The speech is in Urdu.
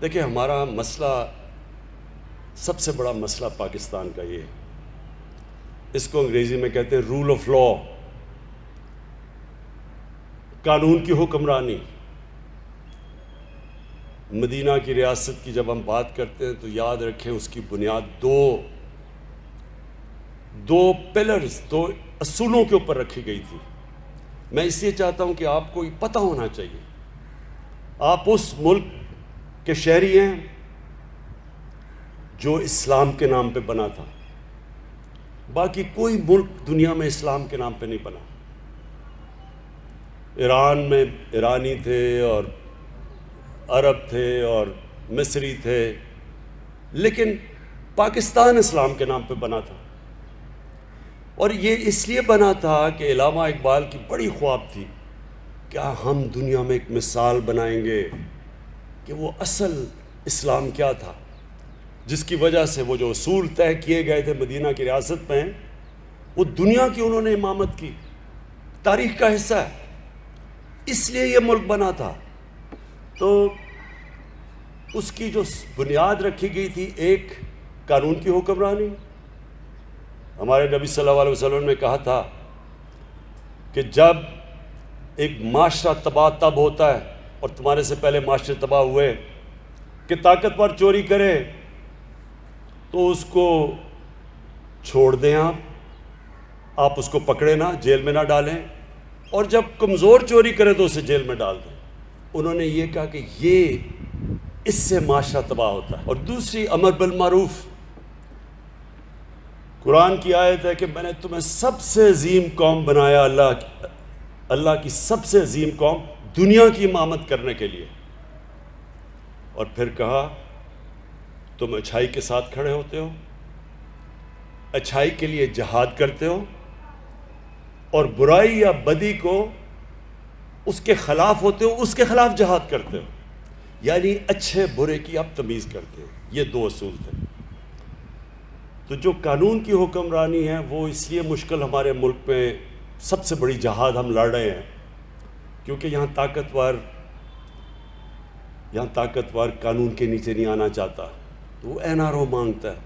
دیکھیں ہمارا مسئلہ، سب سے بڑا مسئلہ پاکستان کا یہ ہے، اس کو انگریزی میں کہتے ہیں رول آف لا، قانون کی حکمرانی۔ مدینہ کی ریاست کی جب ہم بات کرتے ہیں تو یاد رکھیں اس کی بنیاد دو پلرز، دو اصولوں کے اوپر رکھی گئی تھی۔ میں اس لیے چاہتا ہوں کہ آپ کو یہ پتہ ہونا چاہیے، آپ اس ملک کے شہری ہیں جو اسلام کے نام پہ بنا تھا، باقی کوئی ملک دنیا میں اسلام کے نام پہ نہیں بنا۔ ایران میں ایرانی تھے اور عرب تھے اور مصری تھے، لیکن پاکستان اسلام کے نام پہ بنا تھا، اور یہ اس لیے بنا تھا کہ علامہ اقبال کی بڑی خواب تھی، کیا ہم دنیا میں ایک مثال بنائیں گے کہ وہ اصل اسلام کیا تھا، جس کی وجہ سے وہ جو اصول طے کیے گئے تھے مدینہ کی ریاست میں، وہ دنیا کی انہوں نے امامت کی، تاریخ کا حصہ ہے۔ اس لیے یہ ملک بنا تھا۔ تو اس کی جو بنیاد رکھی گئی تھی، ایک قانون کی حکمرانی۔ ہمارے نبی صلی اللہ علیہ وسلم نے کہا تھا کہ جب ایک معاشرہ تباہ تب ہوتا ہے، اور تمہارے سے پہلے معاشرے تباہ ہوئے، کہ طاقتور چوری کرے تو اس کو چھوڑ دیں، آپ اس کو پکڑے نہ، جیل میں نہ ڈالیں، اور جب کمزور چوری کرے تو اسے جیل میں ڈال دیں۔ انہوں نے یہ کہا کہ یہ اس سے معاشرہ تباہ ہوتا ہے۔ اور دوسری امر بالمعروف، قرآن کی آیت ہے کہ میں نے تمہیں سب سے عظیم قوم بنایا، اللہ کی سب سے عظیم قوم دنیا کی امامت کرنے کے لیے، اور پھر کہا تم اچھائی کے ساتھ کھڑے ہوتے ہو، اچھائی کے لیے جہاد کرتے ہو، اور برائی یا بدی کو اس کے خلاف ہوتے ہو، اس کے خلاف جہاد کرتے ہو، یعنی اچھے برے کی آپ تمیز کرتے ہو۔ یہ دو اصول تھے۔ تو جو قانون کی حکمرانی ہے وہ اس لیے مشکل ہمارے ملک میں، سب سے بڑی جہاد ہم لڑ رہے ہیں کیونکہ یہاں طاقتور قانون کے نیچے نہیں آنا چاہتا، وہ این آر او مانگتا ہے۔